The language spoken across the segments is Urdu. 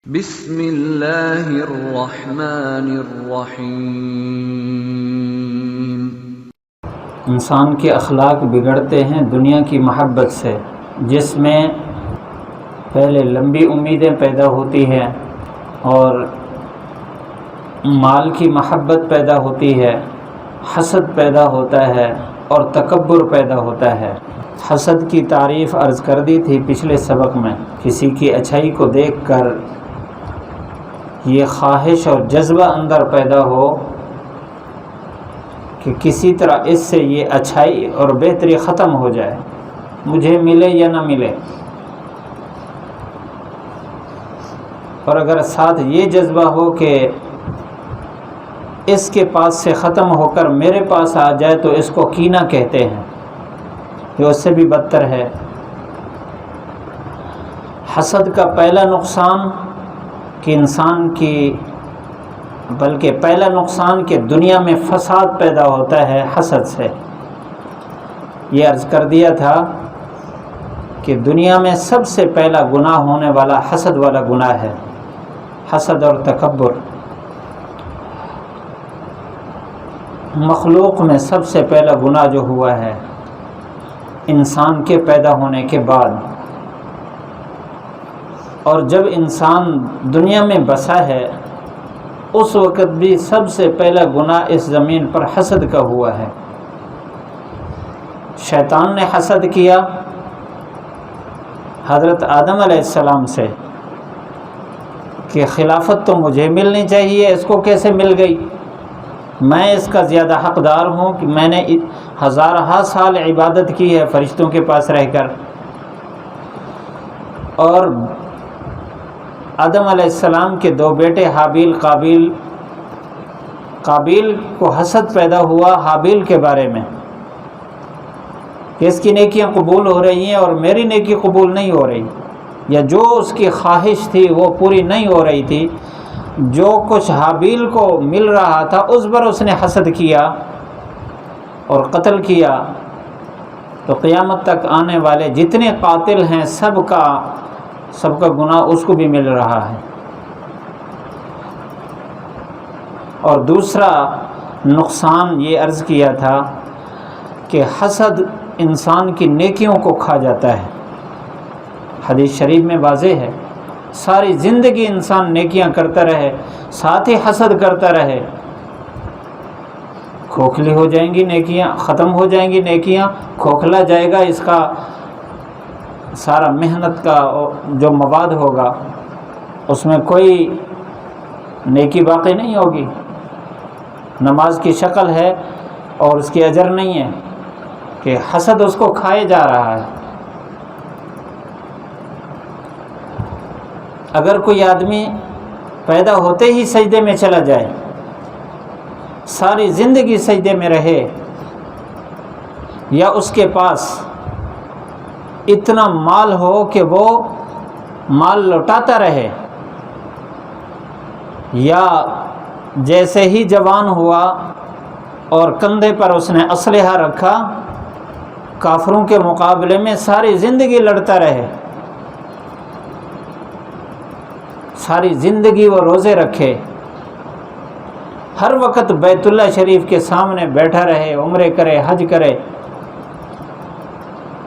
بسم اللہ الرحمن الرحیم۔ انسان کے اخلاق بگڑتے ہیں دنیا کی محبت سے، جس میں پہلے لمبی امیدیں پیدا ہوتی ہیں اور مال کی محبت پیدا ہوتی ہے، حسد پیدا ہوتا ہے اور تکبر پیدا ہوتا ہے۔ حسد کی تعریف عرض کر دی تھی پچھلے سبق میں۔ کسی کی اچھائی کو دیکھ کر یہ خواہش اور جذبہ اندر پیدا ہو کہ کسی طرح اس سے یہ اچھائی اور بہتری ختم ہو جائے، مجھے ملے یا نہ ملے۔ اور اگر ساتھ یہ جذبہ ہو کہ اس کے پاس سے ختم ہو کر میرے پاس آ جائے تو اس کو کینہ کہتے ہیں، یہ اس سے بھی بدتر ہے۔ حسد کا پہلا نقصان کہ انسان کی پہلا نقصان کہ دنیا میں فساد پیدا ہوتا ہے حسد سے۔ یہ عرض کر دیا تھا کہ دنیا میں سب سے پہلا گناہ ہونے والا حسد والا گناہ ہے، حسد اور تکبر۔ مخلوق میں سب سے پہلا گناہ جو ہوا ہے انسان کے پیدا ہونے کے بعد، اور جب انسان دنیا میں بسا ہے اس وقت بھی سب سے پہلا گناہ اس زمین پر حسد کا ہوا ہے۔ شیطان نے حسد کیا حضرت آدم علیہ السلام سے کہ خلافت تو مجھے ملنی چاہیے، اس کو کیسے مل گئی؟ میں اس کا زیادہ حقدار ہوں کہ میں نے ہزارہ سال عبادت کی ہے فرشتوں کے پاس رہ کر۔ اور آدم علیہ السلام کے دو بیٹے حابیل قابیل کو حسد پیدا ہوا حابیل کے بارے میں کہ اس کی نیکیاں قبول ہو رہی ہیں اور میری نیکی قبول نہیں ہو رہی، یا جو اس کی خواہش تھی وہ پوری نہیں ہو رہی تھی، جو کچھ حابیل کو مل رہا تھا اس پر اس نے حسد کیا اور قتل کیا۔ تو قیامت تک آنے والے جتنے قاتل ہیں سب کا گناہ اس کو بھی مل رہا ہے۔ اور دوسرا نقصان یہ عرض کیا تھا کہ حسد انسان کی نیکیوں کو کھا جاتا ہے۔ حدیث شریف میں واضح ہے، ساری زندگی انسان نیکیاں کرتا رہے ساتھ ہی حسد کرتا رہے، کھوکھلی ہو جائیں گی نیکیاں، ختم ہو جائیں گی نیکیاں، کھوکھلا جائے گا اس کا سارا محنت کا جو مواد ہوگا، اس میں کوئی نیکی باقی نہیں ہوگی۔ نماز کی شکل ہے اور اس کی اجر نہیں ہے کہ حسد اس کو کھائے جا رہا ہے۔ اگر کوئی آدمی پیدا ہوتے ہی سجدے میں چلا جائے، ساری زندگی سجدے میں رہے، یا اس کے پاس اتنا مال ہو کہ وہ مال لوٹاتا رہے، یا جیسے ہی جوان ہوا اور کندھے پر اس نے اسلحہ رکھا کافروں کے مقابلے میں ساری زندگی لڑتا رہے، ساری زندگی وہ روزے رکھے، ہر وقت بیت اللہ شریف کے سامنے بیٹھا رہے، عمرے کرے، حج کرے،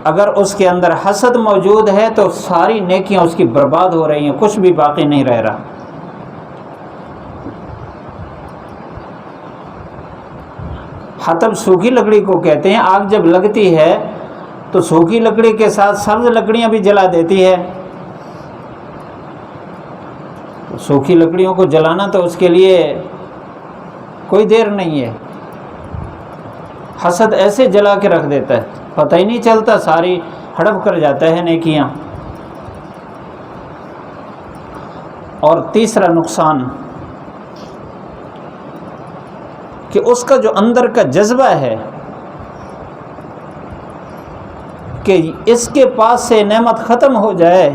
اگر اس کے اندر حسد موجود ہے تو ساری نیکیاں اس کی برباد ہو رہی ہیں، کچھ بھی باقی نہیں رہ رہا۔ حطب سوکھی لکڑی کو کہتے ہیں، آگ جب لگتی ہے تو سوکھی لکڑی کے ساتھ سبز لکڑیاں بھی جلا دیتی ہے۔ سوکھی لکڑیوں کو جلانا تو اس کے لیے کوئی دیر نہیں ہے، حسد ایسے جلا کے رکھ دیتا ہے، پتہ ہی نہیں چلتا، ساری ہڑپ کر جاتا ہے نیکیاں۔ اور تیسرا نقصان کہ اس کا جو اندر کا جذبہ ہے کہ اس کے پاس سے نعمت ختم ہو جائے،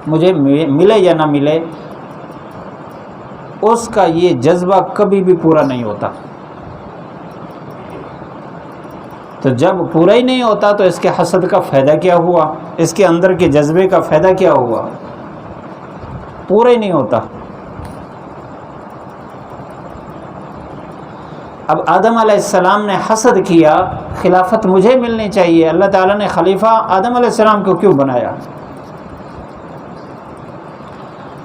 مجھے ملے یا نہ ملے، اس کا یہ جذبہ کبھی بھی پورا نہیں ہوتا۔ تو جب پورا ہی نہیں ہوتا تو اس کے حسد کا فائدہ کیا ہوا، اس کے اندر کے جذبے کا فائدہ کیا ہوا؟ پورا ہی نہیں ہوتا۔ اب آدم علیہ السلام نے حسد کیا، خلافت مجھے ملنی چاہیے، اللہ تعالیٰ نے خلیفہ آدم علیہ السلام کو کیوں بنایا؟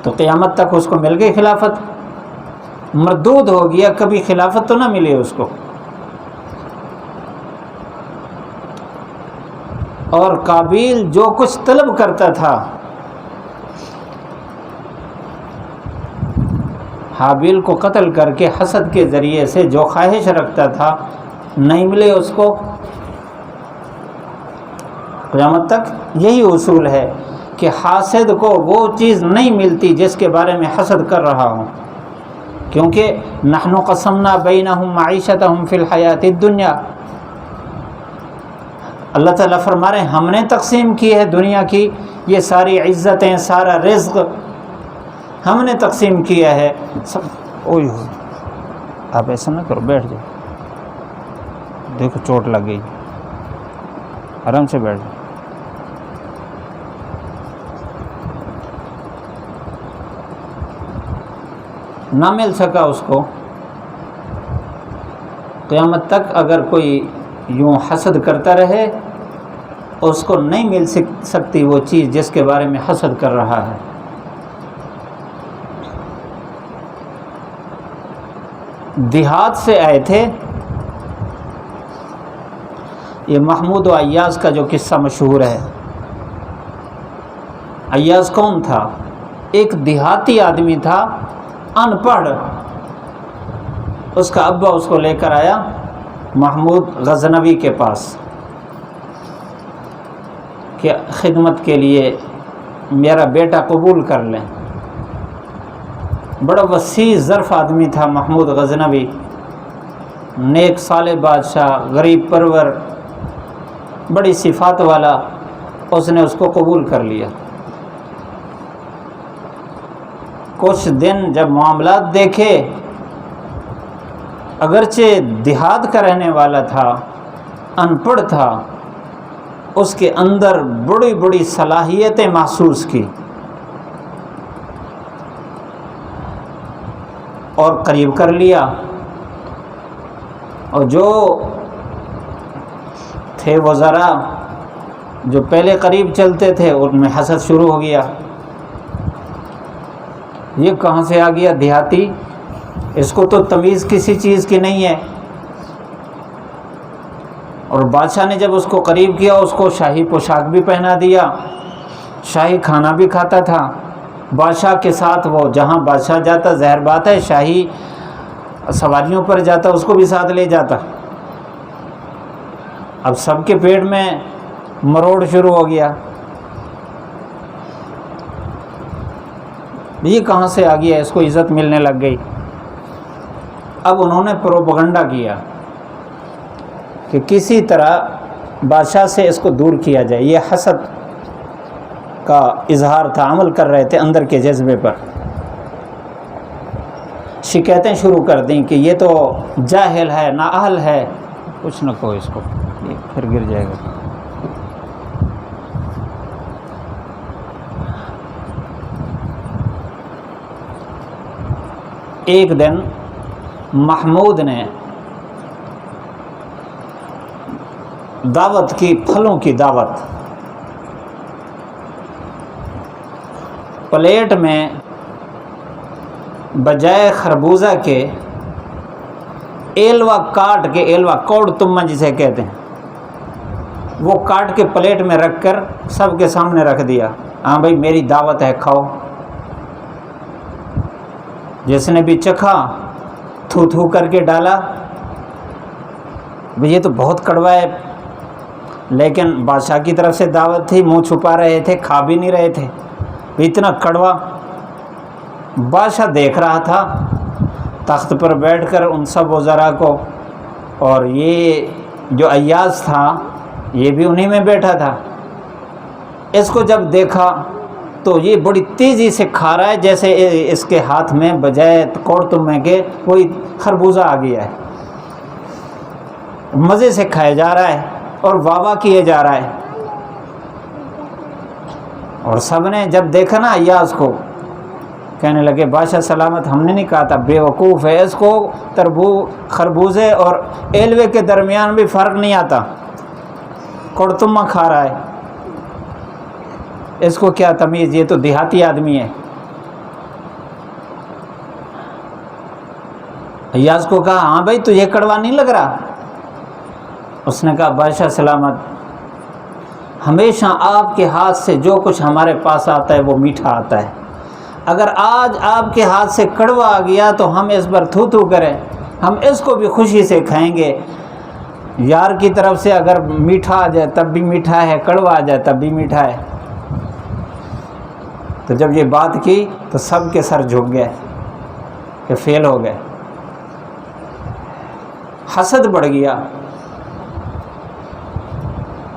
تو قیامت تک اس کو مل گئی خلافت، مردود ہو گیا، کبھی خلافت تو نہ ملی اس کو۔ اور قابیل جو کچھ طلب کرتا تھا حابیل کو قتل کر کے حسد کے ذریعے سے جو خواہش رکھتا تھا نہیں ملے اس کو۔ قیامت تک یہی اصول ہے کہ حاسد کو وہ چیز نہیں ملتی جس کے بارے میں حسد کر رہا ہوں، کیونکہ نحن قسمنا بینہم معیشتہم فی الحیات الدنیا، اللہ تعالیٰ فرما رہے ہیں ہم نے تقسیم کی ہے دنیا کی یہ ساری عزتیں، سارا رزق ہم نے تقسیم کیا ہے سب۔ اوہ آپ ایسا نہ کرو، بیٹھ جاؤ، دیکھو چوٹ لگ گئی، آرام سے بیٹھ جاؤ۔ نہ مل سکا اس کو، قیامت تک اگر کوئی یوں حسد کرتا رہے اس کو نہیں مل سکتی وہ چیز جس کے بارے میں حسد کر رہا ہے۔ دیہات سے آئے تھے، یہ محمود و ایاز کا جو قصہ مشہور ہے۔ ایاز کون تھا؟ ایک دیہاتی آدمی تھا، ان پڑھ۔ اس کا ابا اس کو لے کر آیا محمود غزنوی کے پاس کہ خدمت کے لیے میرا بیٹا قبول کر لیں۔ بڑا وسیع ظرف آدمی تھا محمود غزنوی، نیک صالح بادشاہ، غریب پرور، بڑی صفات والا۔ اس نے اس کو قبول کر لیا۔ کچھ دن جب معاملات دیکھے، اگرچہ دیہات کا رہنے والا تھا، ان پڑھ تھا، اس کے اندر بڑی بڑی صلاحیتیں محسوس کی، اور قریب کر لیا۔ اور جو تھے وزراء جو پہلے قریب چلتے تھے ان میں حسد شروع ہو گیا، یہ کہاں سے آ گیا دیہاتی، اس کو تو تمیز کسی چیز کی نہیں ہے۔ اور بادشاہ نے جب اس کو قریب کیا، اس کو شاہی پوشاک بھی پہنا دیا، شاہی کھانا بھی کھاتا تھا۔ بادشاہ کے ساتھ وہ جہاں بادشاہ جاتا، ظاہر بات ہے شاہی سواریوں پر جاتا، اس کو بھی ساتھ لے جاتا۔ اب سب کے پیٹ میں مروڑ شروع ہو گیا، یہ کہاں سے آ گیا، اس کو عزت ملنے لگ گئی۔ اب انہوں نے پروپیگنڈا کیا کہ کسی طرح بادشاہ سے اس کو دور کیا جائے۔ یہ حسد کا اظہار تھا، عمل کر رہے تھے اندر کے جذبے پر۔ شکایتیں شروع کر دیں کہ یہ تو جاہل ہے، نااہل ہے، کچھ نہ کہو اس کو، یہ پھر گر جائے گا۔ ایک دن محمود نے دعوت کی، پھلوں کی دعوت، پلیٹ میں بجائے خربوزہ کے ایلوا کاٹ کے، ایلوا کوڑ تمہ جسے کہتے ہیں، وہ کاٹ کے پلیٹ میں رکھ کر سب کے سامنے رکھ دیا۔ ہاں بھائی میری دعوت ہے، کھاؤ۔ جس نے بھی چکھا تھو تھو کر کے ڈالا، بھئی یہ تو بہت کڑوا ہے، لیکن بادشاہ کی طرف سے دعوت تھی، منہ چھپا رہے تھے، کھا بھی نہیں رہے تھے، اتنا کڑوا۔ بادشاہ دیکھ رہا تھا تخت پر بیٹھ کر ان سب وزراء کو، اور یہ جو ایاز تھا یہ بھی انہی میں بیٹھا تھا۔ اس کو جب دیکھا تو یہ بڑی تیزی سے کھا رہا ہے، جیسے اس کے ہاتھ میں بجائے کوڑ تمے کے کوئی خربوزہ آ گیا ہے۔ مزے سے کھایا جا رہا ہے اور واہ واہ کیے جا رہا ہے۔ اور سب نے جب دیکھا نا ایاز کو، کہنے لگے بادشاہ سلامت ہم نے نہیں کہا تھا، بے وقوف ہے، اس کو خربوزے اور ایلوے کے درمیان بھی فرق نہیں آتا، کڑتمہ کھا رہا ہے، اس کو کیا تمیز، یہ تو دیہاتی آدمی ہے۔ ایاز کو کہا ہاں بھائی تجھے کڑوا نہیں لگ رہا؟ اس نے کہا بادشاہ سلامت ہمیشہ آپ کے ہاتھ سے جو کچھ ہمارے پاس آتا ہے وہ میٹھا آتا ہے، اگر آج آپ کے ہاتھ سے کڑوا آ گیا تو ہم اس پر تھو تھو کریں، ہم اس کو بھی خوشی سے کھائیں گے۔ یار کی طرف سے اگر میٹھا آ جائے تب بھی میٹھا ہے، کڑوا آ جائے تب بھی میٹھا ہے۔ تو جب یہ بات کی تو سب کے سر جھک گئے کہ فیل ہو گئے، حسد بڑھ گیا۔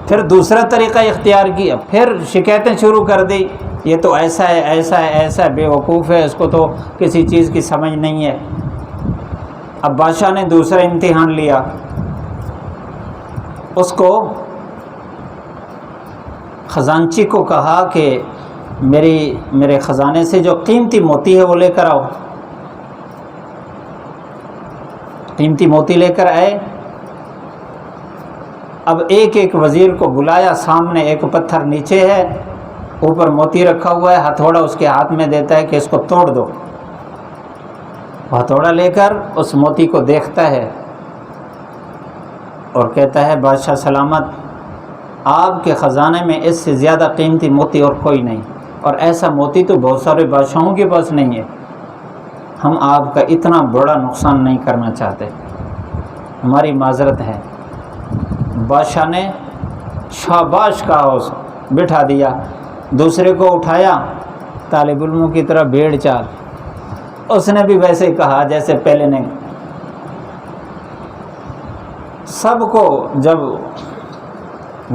پھر دوسرا طریقہ اختیار کیا، پھر شکایتیں شروع کر دی، یہ تو ایسا ہے ایسا ہے ایسا ہے، بے وقوف ہے، اس کو تو کسی چیز کی سمجھ نہیں ہے۔ اب بادشاہ نے دوسرا امتحان لیا، اس کو خزانچی کو کہا کہ میرے خزانے سے جو قیمتی موتی ہے وہ لے کر آؤ۔ قیمتی موتی لے کر آئے۔ اب ایک ایک وزیر کو بلایا، سامنے ایک پتھر نیچے ہے، اوپر موتی رکھا ہوا ہے، ہتھوڑا اس کے ہاتھ میں دیتا ہے کہ اس کو توڑ دو۔ ہتھوڑا لے کر اس موتی کو دیکھتا ہے اور کہتا ہے بادشاہ سلامت آپ کے خزانے میں اس سے زیادہ قیمتی موتی اور کوئی نہیں، اور ایسا موتی تو بہت سارے بادشاہوں کے پاس نہیں ہے، ہم آپ کا اتنا بڑا نقصان نہیں کرنا چاہتے، ہماری معذرت ہے۔ بادشاہ نے شاباش کہا، اس بٹھا دیا، دوسرے کو اٹھایا، طالب علموں کی طرح بھیڑ چال، اس نے بھی ویسے ہی کہا جیسے پہلے نے۔ سب کو جب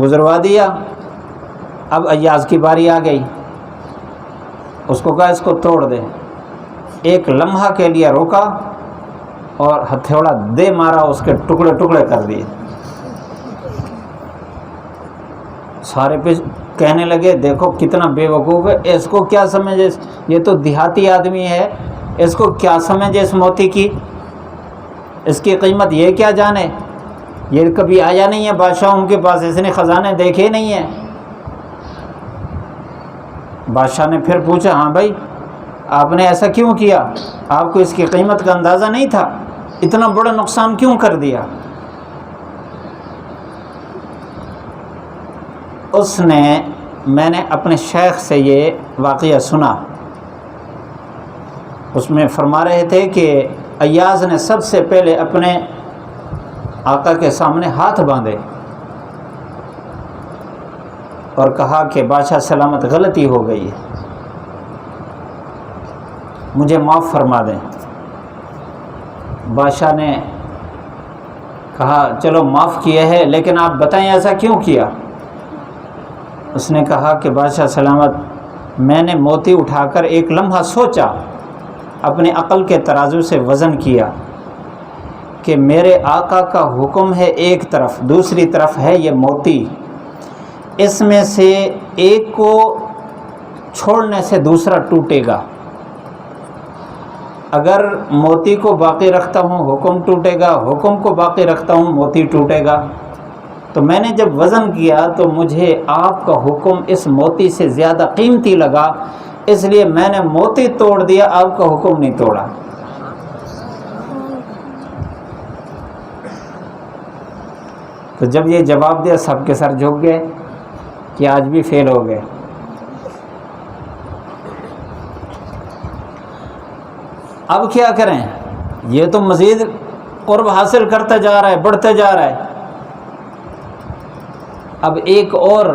گزروا دیا، اب ایاز کی باری آ گئی، اس کو کہا اس کو توڑ دے۔ ایک لمحہ کے لیے روکا اور ہتھوڑا دے مارا، اس کے ٹکڑے ٹکڑے کر دیے۔ سارے پہ کہنے لگے دیکھو کتنا بے وقوف ہے، اس کو کیا سمجھے، یہ تو دیہاتی آدمی ہے، اس کو کیا سمجھے اس موتی کی، اس کی قیمت یہ کیا جانے، یہ کبھی آیا نہیں ہے بادشاہوں کے پاس، اس نے خزانے دیکھے نہیں ہیں۔ بادشاہ نے پھر پوچھا ہاں بھائی آپ نے ایسا کیوں کیا، آپ کو اس کی قیمت کا اندازہ نہیں تھا، اتنا بڑا نقصان کیوں کر دیا؟ میں نے اپنے شیخ سے یہ واقعہ سنا، اس میں فرما رہے تھے کہ ایاز نے سب سے پہلے اپنے آقا کے سامنے ہاتھ باندھے اور کہا کہ بادشاہ سلامت غلطی ہو گئی ہے، مجھے معاف فرما دیں۔ بادشاہ نے کہا چلو معاف کیا ہے، لیکن آپ بتائیں ایسا کیوں کیا؟ اس نے کہا کہ بادشاہ سلامت میں نے موتی اٹھا کر ایک لمحہ سوچا، اپنے عقل کے ترازو سے وزن کیا کہ میرے آقا کا حکم ہے ایک طرف، دوسری طرف ہے یہ موتی، اس میں سے ایک کو چھوڑنے سے دوسرا ٹوٹے گا، اگر موتی کو باقی رکھتا ہوں حکم ٹوٹے گا، حکم کو باقی رکھتا ہوں موتی ٹوٹے گا۔ تو میں نے جب وزن کیا تو مجھے آپ کا حکم اس موتی سے زیادہ قیمتی لگا، اس لیے میں نے موتی توڑ دیا، آپ کا حکم نہیں توڑا۔ تو جب یہ جواب دیا سب کے سر جھک گئے کہ آج بھی فیل ہو گئے۔ اب کیا کریں، یہ تو مزید قرب حاصل کرتا جا رہا ہے، بڑھتا جا رہا ہے۔ اب ایک اور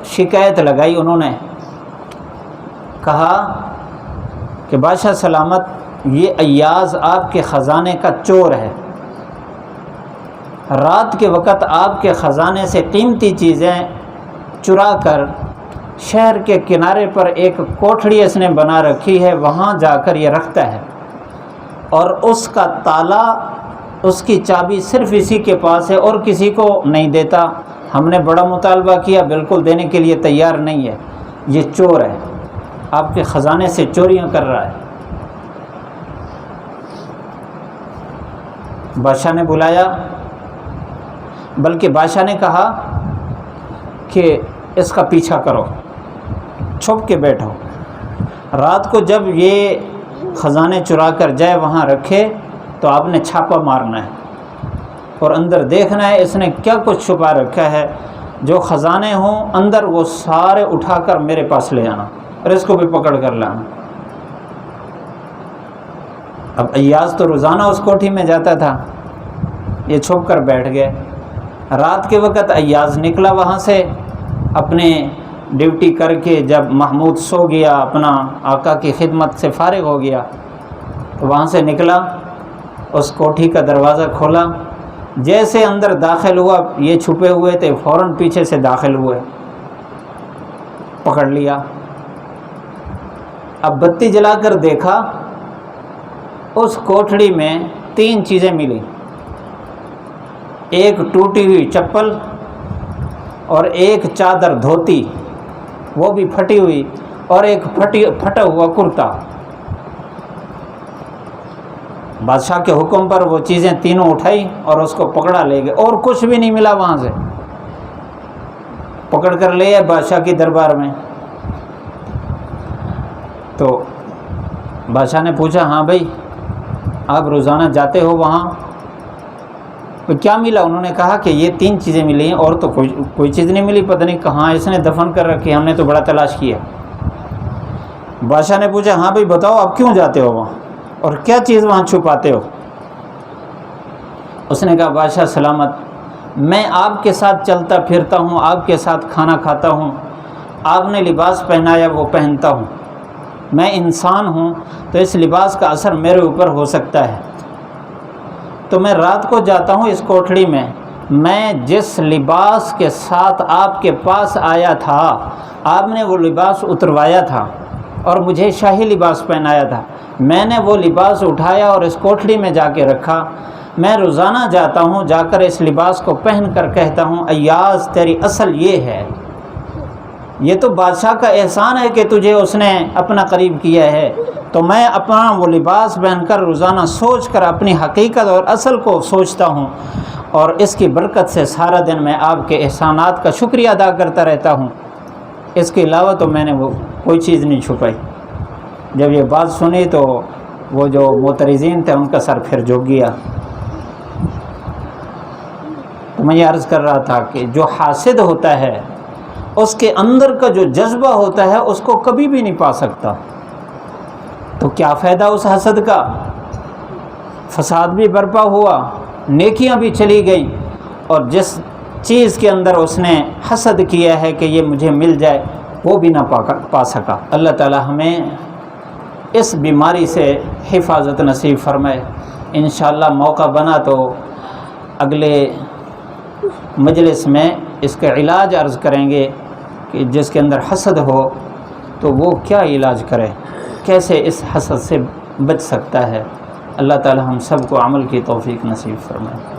شکایت لگائی انہوں نے، کہا کہ بادشاہ سلامت یہ ایاز آپ کے خزانے کا چور ہے، رات کے وقت آپ کے خزانے سے قیمتی چیزیں چرا کر شہر کے کنارے پر ایک کوٹھڑی اس نے بنا رکھی ہے، وہاں جا کر یہ رکھتا ہے، اور اس کا تالا اس کی چابی صرف اسی کے پاس ہے اور کسی کو نہیں دیتا. ہم نے بڑا مطالبہ کیا، بالکل دینے کے لیے تیار نہیں ہے. یہ چور ہے، آپ کے خزانے سے چوریاں کر رہا ہے. بادشاہ نے بلایا، بلکہ بادشاہ نے کہا کہ اس کا پیچھا کرو، چھپ کے بیٹھو. رات کو جب یہ خزانے چرا کر جائے وہاں رکھے تو آپ نے چھاپا مارنا ہے اور اندر دیکھنا ہے اس نے کیا کچھ چھپا رکھا ہے. جو خزانے ہوں اندر وہ سارے اٹھا کر میرے پاس لے آنا اور اس کو بھی پکڑ کر لانا. اب ایاز تو روزانہ اس کوٹھی میں جاتا تھا، یہ چھپ کر بیٹھ گئے. رات کے وقت ایاز نکلا وہاں سے اپنے ڈیوٹی کر کے. جب محمود سو گیا، اپنا آقا کی خدمت سے فارغ ہو گیا، تو وہاں سے نکلا، اس کوٹھی کا دروازہ کھولا. جیسے اندر داخل ہوا، یہ چھپے ہوئے تھے، فوراً پیچھے سے داخل ہوئے، پکڑ لیا. اب بتی جلا کر دیکھا، اس کوٹھڑی میں 3 چیزیں ملی. ایک ٹوٹی ہوئی چپل اور ایک چادر دھوتی وہ بھی پھٹی ہوئی اور ایک پھٹا ہوا کرتا. بادشاہ کے حکم پر وہ چیزیں تینوں اٹھائی اور اس کو پکڑا لے گئے، اور کچھ بھی نہیں ملا وہاں سے. پکڑ کر لے آئے بادشاہ کی دربار میں. تو بادشاہ نے پوچھا، ہاں بھائی آپ روزانہ جاتے ہو وہاں، تو کیا ملا؟ انہوں نے کہا کہ یہ 3 چیزیں ملی ہیں اور تو کوئی چیز نہیں ملی، پتہ نہیں کہاں اس نے دفن کر رکھی، ہم نے تو بڑا تلاش کیا. بادشاہ نے پوچھا، ہاں بھائی بتاؤ آپ کیوں جاتے ہو وہاں اور کیا چیز وہاں چھپاتے ہو؟ اس نے کہا، بادشاہ سلامت، میں آپ کے ساتھ چلتا پھرتا ہوں، آپ کے ساتھ کھانا کھاتا ہوں، آپ نے لباس پہنایا وہ پہنتا ہوں. میں انسان ہوں تو اس لباس کا اثر میرے اوپر ہو سکتا ہے. تو میں رات کو جاتا ہوں اس کوٹھڑی میں جس لباس کے ساتھ آپ کے پاس آیا تھا، آپ نے وہ لباس اتروایا تھا اور مجھے شاہی لباس پہنایا تھا. میں نے وہ لباس اٹھایا اور اس کوٹھڑی میں جا کے رکھا. میں روزانہ جاتا ہوں، جا کر اس لباس کو پہن کر کہتا ہوں، ایاز تیری اصل یہ ہے. یہ تو بادشاہ کا احسان ہے کہ تجھے اس نے اپنا قریب کیا ہے. تو میں اپنا وہ لباس پہن کر روزانہ سوچ کر اپنی حقیقت اور اصل کو سوچتا ہوں، اور اس کی برکت سے سارا دن میں آپ کے احسانات کا شکریہ ادا کرتا رہتا ہوں. اس کے علاوہ تو میں نے وہ کوئی چیز نہیں چھپائی. جب یہ بات سنی تو وہ جو معترضین تھے ان کا سر پھر جھک گیا. تو میں یہ عرض کر رہا تھا کہ جو حاسد ہوتا ہے اس کے اندر کا جو جذبہ ہوتا ہے اس کو کبھی بھی نہیں پا سکتا. تو کیا فائدہ اس حسد کا؟ فساد بھی برپا ہوا، نیکیاں بھی چلی گئیں، اور جس چیز کے اندر اس نے حسد کیا ہے کہ یہ مجھے مل جائے وہ بھی نہ پا سکا. اللہ تعالی ہمیں اس بیماری سے حفاظت نصیب فرمائے. انشاءاللہ موقع بنا تو اگلے مجلس میں اس کا علاج عرض کریں گے کہ جس کے اندر حسد ہو تو وہ کیا علاج کرے، کیسے اس حسد سے بچ سکتا ہے. اللہ تعالی ہم سب کو عمل کی توفیق نصیب فرمائے.